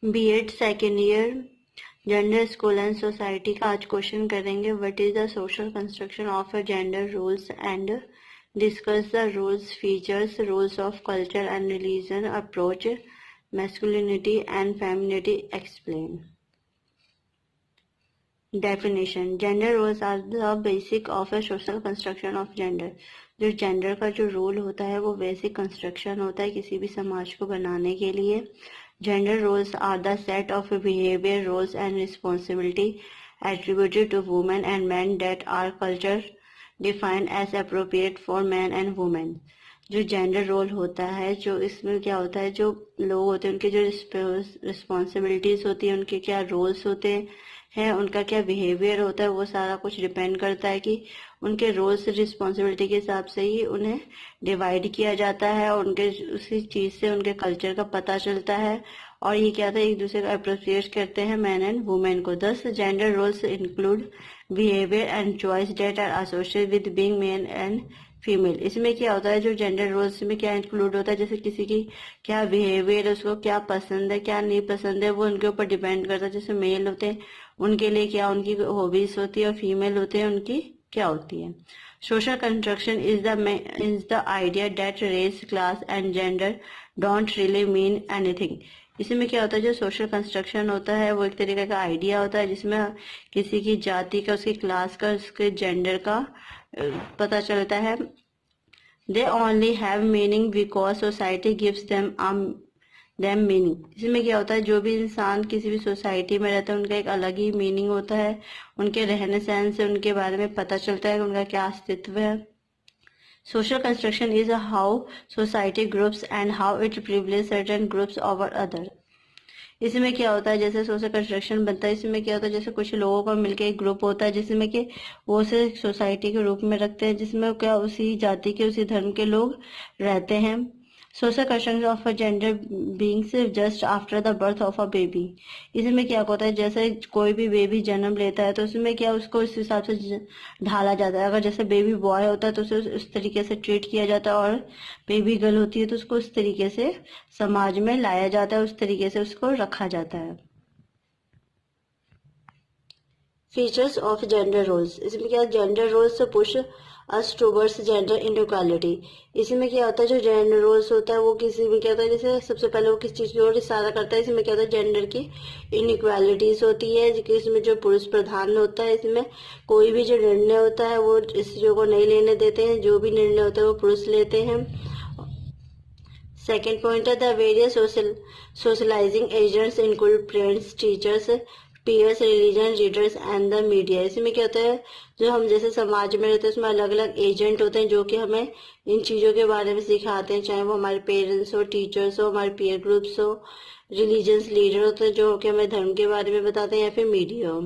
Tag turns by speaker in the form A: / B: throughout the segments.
A: BEd second year gender school and society का आज question करेंगे। What is the social construction of a gender rules and discuss the rules features rules of culture and religion approach masculinity and femininity explain. Definition gender rules are the basic of a social construction of gender. जो gender का जो rule होता है वो basic construction होता है किसी भी समाज को बनाने के लिए। Gender roles are the set of behavior, roles and responsibility attributed to women and men that are culture defined as appropriate for men and women। जो जेंडर रोल होता है, जो इसमें क्या होता है, जो लोग होते हैं उनके जो रिस्पॉन्सिबिलिटीज होती है, उनके क्या रोल्स होते हैं, उनका क्या बिहेवियर होता है, वो सारा कुछ डिपेंड करता है कि उनके रोल्स रिस्पॉन्सिबिलिटी के हिसाब से ही उन्हें डिवाइड किया जाता है और उनके उसी चीज से उनके कल्चर का पता चलता है। और ये क्या था, एक दूसरे को अप्रोप्रिएट करते हैं मैन एंड वुमेन को। Thus gender roles include behaviour and choice that are associated with being men and female. इसमें क्या होता है, जो जेंडर रोल्स में क्या इंक्लूड होता है, जैसे किसी की क्या बिहेवियर है, उसको क्या पसंद है क्या नहीं पसंद है, वो उनके ऊपर डिपेंड करता है। जैसे मेल होते हैं उनके लिए क्या उनकी हॉबीज होती है और फीमेल होते हैं उनकी क्या होती है। Social construction is the idea that race class and gender don't really mean anything. इसमें क्या होता है, जो सोशल कंस्ट्रक्शन होता है वो एक तरीके का आइडिया होता है जिसमें किसी की जाति का, उसकी क्लास का, उसके जेंडर का पता चलता है। They only have meaning because society gives them meaning. इसमें क्या होता है, जो भी इंसान किसी भी सोसाइटी में रहता है उनका एक अलग ही मीनिंग होता है। उनके रहने सहन से उनके बारे में पता चलता है कि उनका क्या अस्तित्व है। Social construction is how society groups and how it privilege certain groups over other. इसमें क्या होता है, जैसे सोशल कंस्ट्रक्शन बनता है, इसमें क्या होता है, जैसे कुछ लोगों का मिलकर एक ग्रुप होता है जिसमें कि वो उसे सोसाइटी के रूप में रखते हैं जिसमें क्या उसी जाति के उसी धर्म के लोग रहते हैं। Social construction of a gender beings just after the birth of a baby. इसमें क्या होता है, जैसे कोई भी बेबी जन्म लेता है तो उसमें क्या उसको इस हिसाब से ढाला जाता है। अगर जैसे बेबी बॉय होता है तो उसे उस तरीके से ट्रीट किया जाता है और बेबी गर्ल होती है तो उसको उस तरीके से समाज में लाया जाता है, उस तरीके से उसको रखा जाता है। Features of gender roles. इसमें क्या gender roles push us towards gender inequality. इसमें क्या होता है, जो जेंडर रोल्स होता है वो किसी में क्या होता है, जैसे सबसे पहले वो किस चीज की ओर इशारा करता है। इसमें क्या होता है, जेंडर की इनइक्वालिटीज होती है कि इसमें जो पुरुष प्रधान होता है, इसमें कोई भी जो निर्णय होता है वो स्त्रियों को नहीं लेने देते हैं, जो भी निर्णय होता है वो पुरुष लेते हैं। Second point है, the various socializing agents include parents, teachers, peers, religion leaders and the media। इसमें क्या होता है, जो हम जैसे समाज में रहते हैं उसमें अलग अलग एजेंट होते हैं जो कि हमें इन चीजों के बारे में सिखाते हैं, चाहे वो हमारे पेरेंट्स हो, टीचर्स हो, हमारे पीयर ग्रुप्स हो, रिलीजियस लीडर होते हैं जो कि हमें धर्म के बारे में बताते हैं, या फिर मीडिया हो।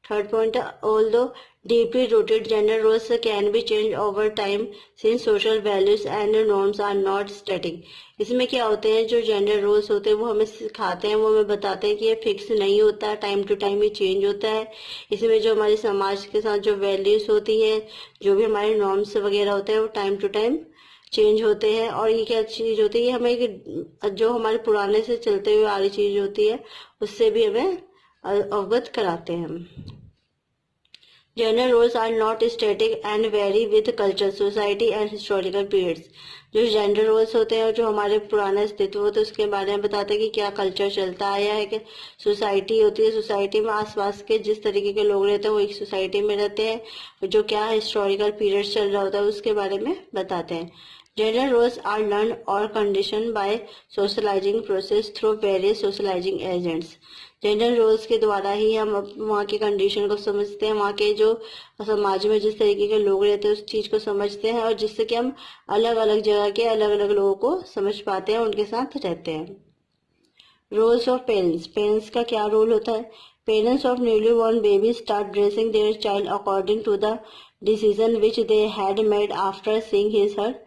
A: Third point, although deeply rooted gender roles can be changed over time since social values and norms are not static। इसमें क्या होते हैं, जो जेंडर रोल्स होते हैं वो हमें सिखाते हैं, वो हमें बताते हैं कि ये फिक्स नहीं होता, टाइम टू टाइम ये चेंज होता है। इसमें जो हमारे समाज के साथ जो वैल्यूज होती है, जो भी हमारे नॉर्म्स वगैरह होते हैं वो टाइम टू टाइम चेंज होते हैं। और ये क्या चीज होती है, हमें जो हमारे पुराने से चलते हुए आ रही चीज होती है उससे भी हमें अवगत कराते हैं। Gender roles are not static and vary with culture, society and historical periods। जो जेंडर रोल्स होते हैं और जो हमारे पुराने अस्तित्व होते हैं उसके बारे में बताते हैं कि क्या कल्चर चलता आया है, कि सोसाइटी होती है, सोसाइटी में आसपास के जिस तरीके के लोग रहते हैं वो एक सोसाइटी में रहते हैं, जो क्या हिस्टोरिकल पीरियड चल रहा होता है उसके बारे में बताते हैं। Gender roles are learned or conditioned by socializing process through various socializing agents। Gender roles के द्वारा ही हम वहाँ की कंडीशन को समझते हैं, वहाँ के जो समाज में जिस तरीके के लोग रहते हैं उस चीज को समझते हैं, और जिससे कि हम अलग अलग जगह के अलग अलग लोगों को समझ पाते हैं, उनके साथ रहते हैं। Roles of parents. पेरेंट्स का क्या रोल होता है। Parents of newly born baby start dressing their child according to the decision which they had made after seeing his her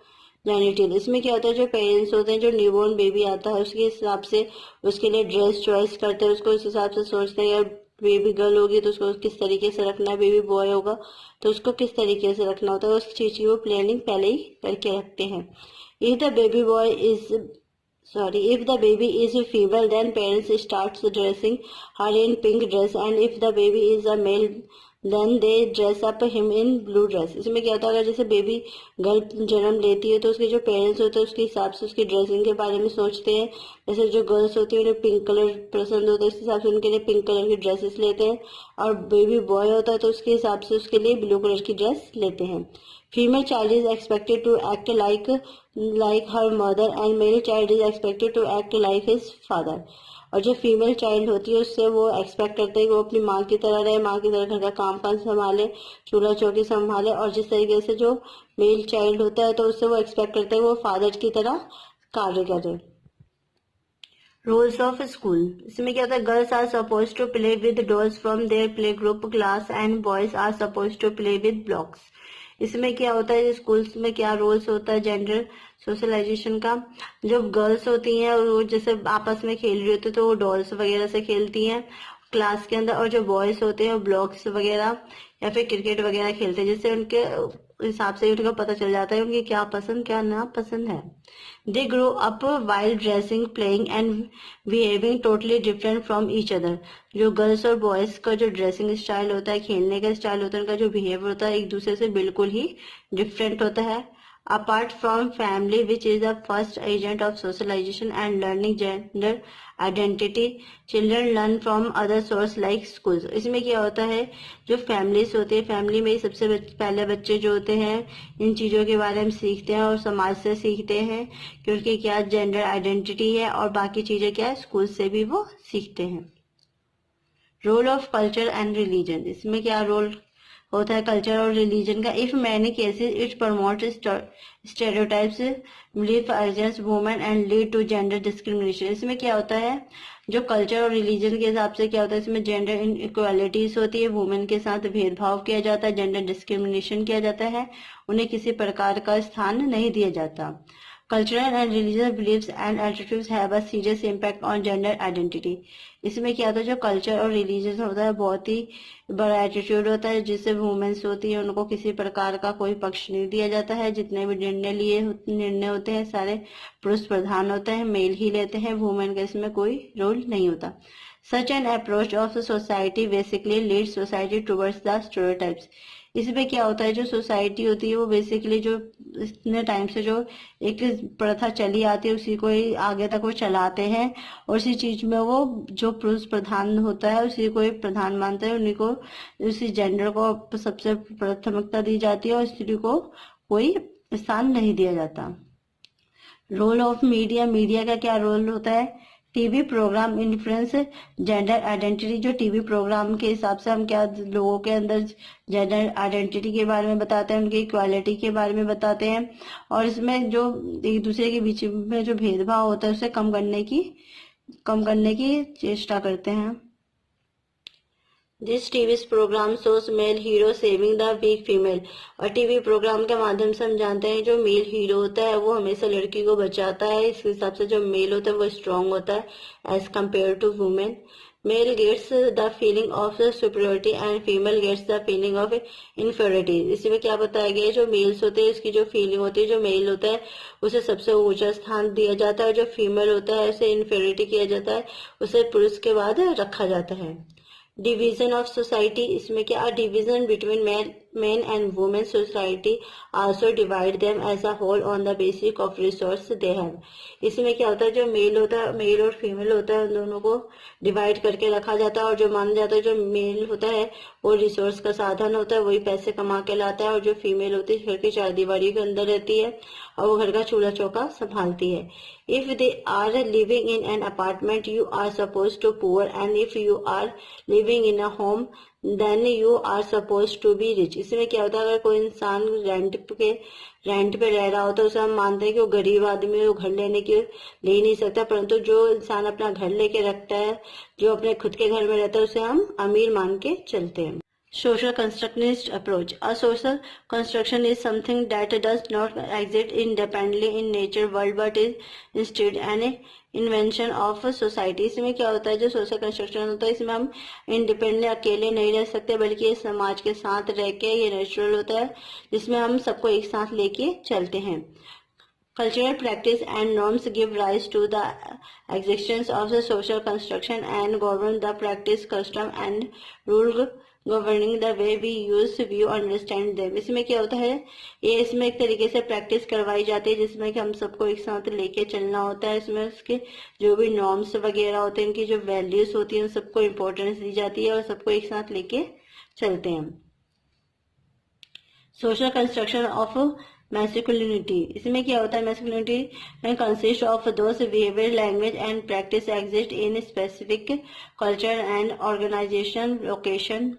A: genital. इसमें क्या होता है, जो पेरेंट्स होते हैं, जो न्यूबॉर्न बेबी आता है उसके हिसाब से उसके लिए ड्रेस चॉइस करते हैं, उसको उस हिसाब से सोचते हैं, यार बेबी गर्ल होगी तो उसको किस तरीके से रखना है, बेबी बॉय होगा तो उसको किस तरीके से रखना होता है, उस चीज की वो प्लानिंग पहले ही करके रखते हैं। If the baby boy is If the baby is female, then parents starts dressing her in pink dress, and if the baby is a male, then they dress up him in blue dress. इसमें क्या होता है, अगर जैसे baby girl जन्म लेती है तो उसके जो पेरेंट्स होते हैं उसके हिसाब से उसकी ड्रेसिंग के बारे में सोचते हैं. जैसे जो गर्ल्स होती है उन्हें पिंक कलर पसंद होता है, उस हिसाब से उनके लिए पिंक कलर की ड्रेसेस लेते हैं. और बेबी बॉय होता है तो उसके हिसाब से उसके लिए ब्लू कलर की ड्रेस लेते हैं. Female child is expected to act like her mother, and male child is expected to act like his father. और जो फीमेल चाइल्ड होती है उससे वो एक्सपेक्ट करते हैं कि वो अपनी माँ की तरह रहे, माँ की तरह घर का काम काज संभाले, चूल्हा चौकी संभाले. और जिस तरीके से जो मेल चाइल्ड होता है तो उससे वो एक्सपेक्ट करते हैं वो फादर की तरह कार्य करे. Roles of school. इसमें क्या होता है, girls are suppose to play with dolls from their play group class, and boys are suppose to play with blocks. इसमें क्या होता है, स्कूल्स में क्या रोल्स होता है जेंडर सोशलाइजेशन का. जो गर्ल्स होती हैं वो जैसे आपस में खेल रही होती है तो वो डॉल्स वगैरह से खेलती हैं क्लास के अंदर, और जो बॉयज होते हैं वो ब्लॉक्स वगैरह या फिर क्रिकेट वगैरह खेलते हैं, जिससे उनके हिसाब से उनको पता चल जाता है उनकी क्या पसंद क्या ना पसंद है. They grow up while dressing, playing and behaving totally different from each other. जो गर्ल्स और बॉयज का जो ड्रेसिंग स्टाइल होता है, खेलने का स्टाइल होता है, उनका जो बिहेवियर होता है एक दूसरे से बिल्कुल ही डिफरेंट होता है. Apart from family, which is the first agent of socialization and learning gender identity, children learn from other source like schools. इसमें क्या होता है, जो फैमिलीज होती है, फैमिली में सबसे पहले बच्चे जो होते हैं इन चीज़ों के बारे में सीखते हैं और समाज से सीखते हैं कि उनकी क्या जेंडर आइडेंटिटी है, और बाकी चीज़ें क्या है स्कूल से भी वो सीखते हैं. Role of culture and religion. इसमें क्या रोल होता है कल्चर और रिलीजन का. If many cases it promote stereotypes, belief against women and lead to gender discrimination. इसमें क्या होता है, जो कल्चर और रिलीजन के हिसाब से क्या होता है, इसमें जेंडर इनइक्वालिटीज होती है, वुमेन के साथ भेदभाव किया जाता है, जेंडर डिस्क्रिमिनेशन किया जाता है, उन्हें किसी प्रकार का स्थान नहीं दिया जाता. Cultural and religious beliefs and attitudes have a serious impact on gender identity. इसमें क्या होता है, जो कल्चर और रिलीजन होता है बहुत ही बड़ा एटीट्यूड होता है, जिससे वुमेन्स होती है उनको किसी प्रकार का कोई पक्ष नहीं दिया जाता है. जितने भी निर्णय होते हैं सारे पुरुष प्रधान होते हैं, मेल ही लेते हैं, वुमेन का इसमें कोई रोल नहीं होता. Such an approach of the society basically leads society towards the stereotypes. इसमें क्या होता है, जो सोसाइटी होती है वो बेसिकली जो इतने टाइम से जो एक प्रथा चली आती है उसी को ही आगे तक वो चलाते हैं, और उसी चीज में वो जो पुरुष प्रधान होता है उसी को ही प्रधान मानते हैं, उन्हीं को उसी जेंडर को सबसे प्राथमिकता दी जाती है और स्त्री को कोई स्थान नहीं दिया जाता. Role of media. मीडिया का क्या रोल होता है, TV programme influence gender identity. जो टीवी प्रोग्राम के हिसाब से हम क्या लोगों के अंदर जेंडर आइडेंटिटी के बारे में बताते हैं, उनकी इक्वालिटी के बारे में बताते हैं, और इसमें जो एक दूसरे के बीच में जो भेदभाव होता है उसे कम करने की चेष्टा करते हैं. This TV programme shows male hero saving the weak female. और टीवी प्रोग्राम के माध्यम से हम जानते हैं जो मेल हीरो होता है वो हमेशा लड़की को बचाता है, इसके हिसाब से जो मेल होता है वो स्ट्रांग होता है as compared to women. Male gets the feeling of superiority and female gets the feeling of inferiority. इसमें क्या बताया गया है, जो मेल्स होते हैं इसकी जो फीलिंग होती है, जो मेल होता है उसे सबसे ऊंचा स्थान दिया जाता है, और जो फीमेल होता है उसे इन्फीरियोरिटी किया जाता है, उसे पुरुष के बाद रखा जाता है. Division of society. इसमें क्या, division between men and women. Society also divide them as a whole on the basis of resource they have. इसमें क्या होता है, जो मेल और फीमेल होता है उन दोनों को डिवाइड करके रखा जाता है, और जो माना जाता है जो मेल होता है वो रिसोर्स का साधन होता है, वही पैसे कमा के लाता है, और जो फीमेल होती है घर की चारदीवारी के अंदर रहती है और वो घर का चूल्हा चौका संभालती है. If they are living in an apartment, you are supposed to poor, and if you are living in a home, then you are supposed to be rich. इसमें क्या होता है, अगर कोई इंसान रेंट पे रह रहा होता है उसे हम मानते हैं कि वो गरीब आदमी है, वो घर ले ही नहीं सकता, परंतु जो इंसान अपना घर लेके रखता है, जो अपने खुद के घर में रहता है, उसे हम अमीर मान के चलते हैं. Social constructionist approach. A social construction is something that does not exist independently in nature world but is instead an invention of society. इसमें क्या होता है, जो सोशल कंस्ट्रक्शन होता है इसमें हम इंडिपेंडेंटली अकेले नहीं रह सकते, बल्कि ये समाज के साथ रह के ये नेचुरल होता है, जिसमें हम सबको एक साथ लेके चलते हैं. Cultural practice and norms give rise to the existence of the social construction and govern the practice, custom and rule governing the way we use, view, understand them. इसमें क्या होता है, ये इसमें एक तरीके से प्रैक्टिस करवाई जाती है जिसमें कि हम सबको एक साथ लेके चलना होता है. इसमें उसके जो भी नॉर्म्स वगैरह होते हैं, इनकी जो वैल्यूज होती है, उन सबको इम्पोर्टेंस दी जाती है और सबको एक साथ लेके चलते हैं. सोशल कंस्ट्रक्शन ऑफ मैस्कुलिनिटी, इसमें क्या होता है, masculinity consist of those behaviour, language and practice exist in specific culture and organisation location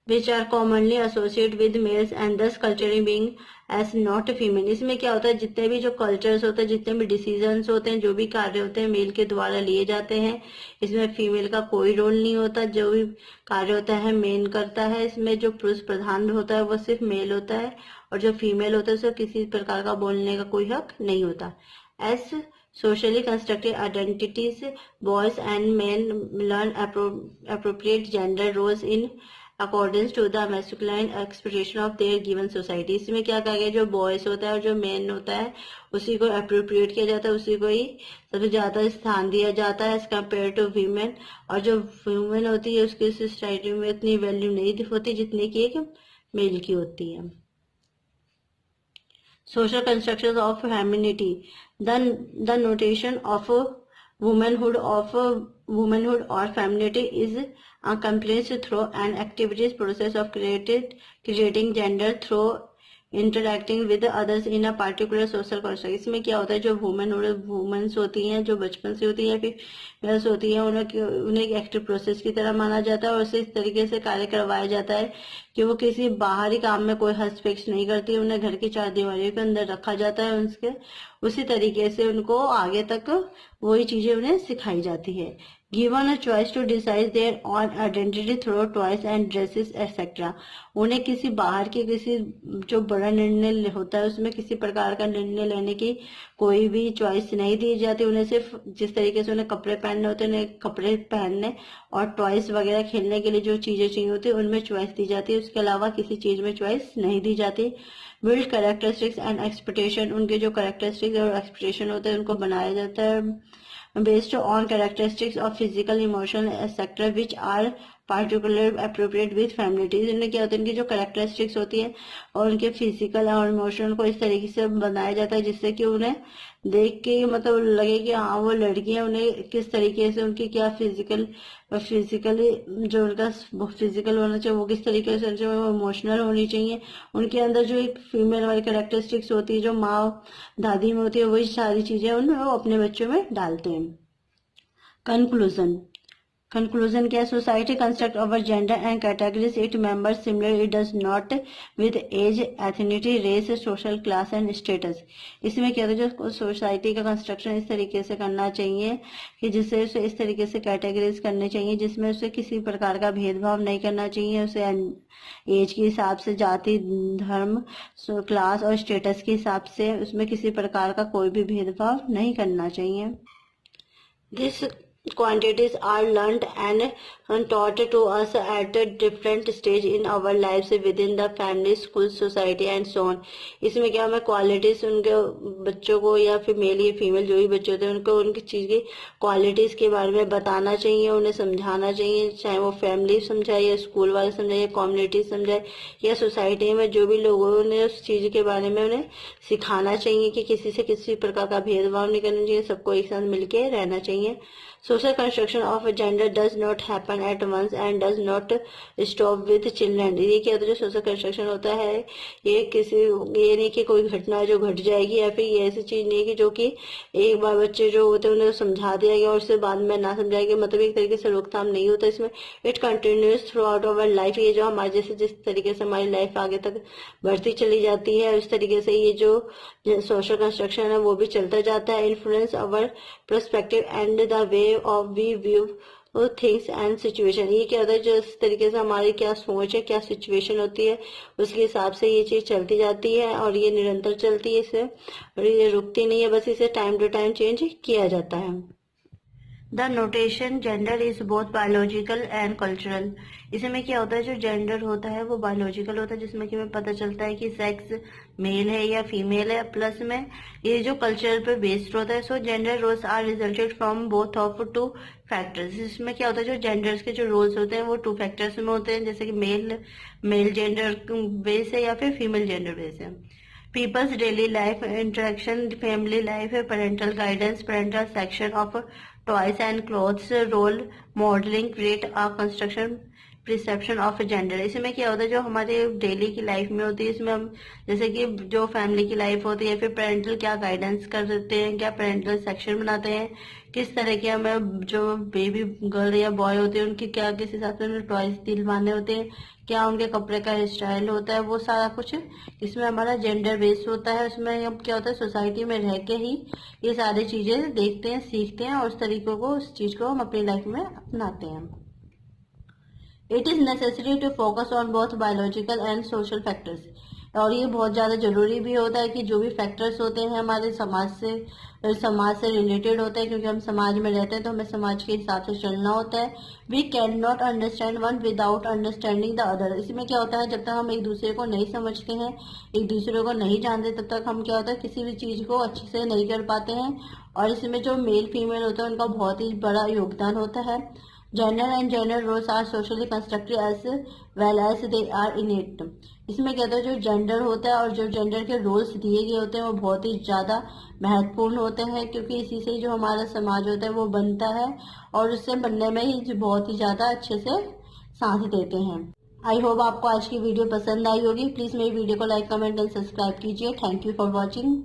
A: which are commonly associated with males and thus culturally being as not female. इसमें क्या होता है, जितने भी जो कल्चर्स होते हैं, जितने भी डिसीजंस होते हैं, जो भी कार्य होते हैं मेल के द्वारा लिए जाते हैं. इसमें फीमेल का कोई रोल नहीं होता. जो भी कार्य होता है मेन करता है. इसमें जो पुरुष प्रधान होता है वो सिर्फ मेल होता है और जो फीमेल होता है उसे किसी प्रकार का बोलने का कोई हक नहीं होता. S socially constructed identities, boys and men learn appropriate gender roles in accordance to the masculine expectation of their given society. इसमें क्या कहा गया, जो बॉयज होता है और जो मैन होता है उसी को अप्रोप्रिएट किया जाता है, उसी को ही सबसे ज्यादा स्थान दिया जाता है एज कम्पेयर टू वीमेन. और जो वुमेन होती है उसकी सोसाइटी में इतनी वैल्यू नहीं होती जितनी कि एक मेल की होती है. Social constructions of femininity. The notation of womanhood or femininity is accomplished through an activist process of creating gender through interacting with others in a particular social construct. इसमें क्या होता है, जो वुमेन्स होती हैं, जो बचपन से होती है, फिर गर्ल्स होती हैं, उन्हें एक एक्टिव प्रोसेस की तरह माना जाता है और उसे इस तरीके से कार्य करवाया जाता है कि वो किसी बाहरी काम में कोई हस्तक्षेप नहीं करती. उन्हें घर की चार दीवारियों के अंदर रखा जाता है. उसी तरीके से उनको आगे तक वही चीजें उन्हें सिखाई जाती है. Given a choice to decide their own identity through toys and dresses etc. उन्हें किसी बाहर के किसी जो बड़ा निर्णय होता है उसमें किसी प्रकार का निर्णय लेने की कोई भी चॉइस नहीं दी जाती. उन्हें सिर्फ जिस तरीके से उन्हें कपड़े पहनने होते हैं उन्हें कपड़े पहनने और टॉयज वगैरह खेलने के लिए जो चीजें चाहिए होती है उनमें चॉइस दी जाती है. उसके अलावा किसी चीज में चॉइस नहीं दी जाती. बिल्ड कैरेक्टरिस्टिक्स एंड एक्सपेक्टेशन, उनके जो कैरेक्टरिस्टिक्स और एक्सपेक्टेशन होते हैं उनको बनाया जाता है based on characteristics of physical, emotional, etc. which are particularly appropriate with femininity. इनमें क्या होता है, इनकी जो कैरेक्टरिस्टिक्स होती है और उनके फिजिकल और इमोशनल को इस तरीके से बनाया जाता है जिससे कि उन्हें देख के मतलब लगे कि हाँ वो लड़की है. उन्हें किस तरीके से उनकी क्या फिजिकली जो उनका फिजिकल होना चाहिए वो किस तरीके से वो इमोशनल होनी चाहिए. उनके अंदर जो एक फीमेल वाली कैरेक्टरिस्टिक्स होती है जो माँ दादी में होती है वही सारी चीजें उनमें वो अपने बच्चों में डालते हैं. Conclusion क्या, society construct over gender and categories it members similar it does not with age, ethnicity, race, social class and status. इसमें क्या होता है, जो सोसाइटी का कंस्ट्रक्शन इस तरीके से करना चाहिए कि जिससे उसे इस तरीके से कैटेगरीज करने चाहिए जिसमें उसे किसी प्रकार का भेदभाव नहीं करना चाहिए. उसे एज के हिसाब से, जाति, धर्म, क्लास और स्टेटस के हिसाब से उसमें किसी प्रकार का कोई भी भेदभाव नहीं करना चाहिए. This quantities are learned and taught to us at a different stage in our lives within the family, school, society and so on. इसमें क्या हमें क्वालिटीज उनके बच्चों को या फिर मेल या फीमेल जो भी बच्चे होते हैं उनको उनकी चीज की क्वालिटीज के बारे में बताना चाहिए, उन्हें समझाना चाहिए. चाहे वो फैमिली समझाए या स्कूल वाले समझाए या कम्युनिटी समझाए या सोसाइटी में जो भी लोग उन्हें उस चीज के बारे में उन्हें सिखाना चाहिए कि किसी से किसी प्रकार का भेदभाव नहीं करना चाहिए, सबको एक साथ मिलके रहना चाहिए. Social construction of gender does not happen at once and does not stop with children. ये क्या होता है, जो सोशल कंस्ट्रक्शन होता है ये नहीं कि कोई घटना जो घट जाएगी या फिर ये ऐसी चीज नहीं कि जो कि एक बार बच्चे जो होते हैं उन्हें समझा दिया गया और उससे बाद में ना समझाएंगे, मतलब एक तरीके से रोकथाम नहीं होता इसमें. It continues through out our life. ये जो हमारे जैसे जिस तरीके से हमारी लाइफ आगे तक बढ़ती चली जाती है उस तरीके से ये जो सोशल कंस्ट्रक्शन है वो भी चलता जाता है. Influence our perspective and the way of we view things and situation. ये क्या होता है, जो इस तरीके से हमारी क्या सोच है, क्या सिचुएशन होती है उसके हिसाब से ये चीज चलती जाती है और ये निरंतर चलती है. इसे और ये रुकती नहीं है, बस इसे टाइम टू टाइम चेंज किया जाता है. The notation gender is both biological and cultural. इसमें क्या होता है, जो जेंडर होता है वो बायोलॉजिकल होता है, जिसमें कि हमें पता चलता है कि सेक्स मेल है या फीमेल है, प्लस में ये जो कल्चर पे बेस्ड होता है। So gender roles are resulted from both of two factors. इसमें क्या होता है, जो जेंडर्स के जो रोल्स होते हैं वो टू फैक्टर्स में होते हैं, जैसे कि मेल जेंडर बेस है या फिर फीमेल जेंडर बेस है। People's daily life interaction, family life, parental guidance, parental section of toys and clothes, role modeling create a construction perception of gender। इसमें क्या होता है, जो हमारे डेली की लाइफ में होती है, इसमें हम जैसे कि जो फैमिली की लाइफ होती है, फिर पेरेंटल क्या गाइडेंस कर देते हैं, क्या पेरेंटल सेक्शन बनाते हैं, किस तरह के हमें जो बेबी गर्ल या बॉय होते हैं उनकी क्या किस हिसाब से उन्हें टॉयज दिलवाने होते हैं, क्या उनके कपड़े का हेयर स्टाइल होता है, वो सारा कुछ इसमें हमारा जेंडर बेस्ड होता है। उसमें अब क्या होता है, सोसाइटी में रह के ही ये सारी चीजें देखते हैं, सीखते हैं और उस तरीकों को उस चीज को हम अपनी लाइफ में अपनाते हैं। It is necessary to focus on both biological and social factors. और ये बहुत ज़्यादा ज़रूरी भी होता है कि जो भी फैक्टर्स होते हैं हमारे समाज से रिलेटेड होते हैं, क्योंकि हम समाज में रहते हैं तो हमें समाज के हिसाब से चलना होता है। We can not understand one without understanding the other. इसमें क्या होता है, जब तक हम एक दूसरे को नहीं समझते हैं, एक दूसरे को नहीं जानते, तब तक हम क्या होता है किसी भी चीज़ को अच्छे से नहीं कर पाते हैं। और इसमें जो मेल फीमेल होता है उनका बहुत ही बड़ा योगदान होता है। Gender and gender roles are socially constructed as well as they are innate। इसमें कहते हैं जो जेंडर होता है और जो जेंडर के रोल्स दिए गए होते हैं वो बहुत ही ज़्यादा महत्वपूर्ण होते हैं, क्योंकि इसी से जो हमारा समाज होता है वो बनता है और उससे बनने में ही बहुत ही ज़्यादा अच्छे से साथ देते हैं। आई होप आपको आज की वीडियो पसंद आई होगी। प्लीज़ मेरी वीडियो को लाइक कमेंट एंड सब्सक्राइब कीजिए। Thank you for watching.